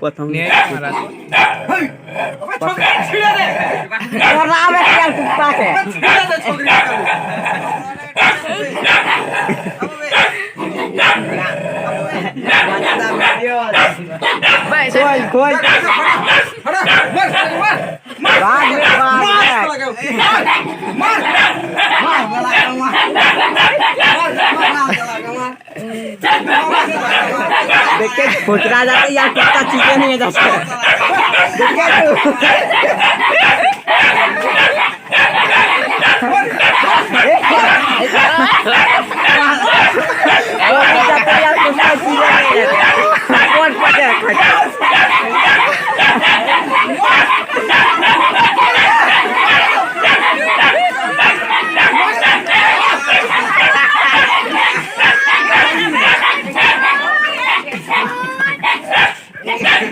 প্রথম নিয়ে মারা দেখে খুচরা যাতে ইয়ার কুত্তা চিকে নিয়ে যাচ্ছে দেখে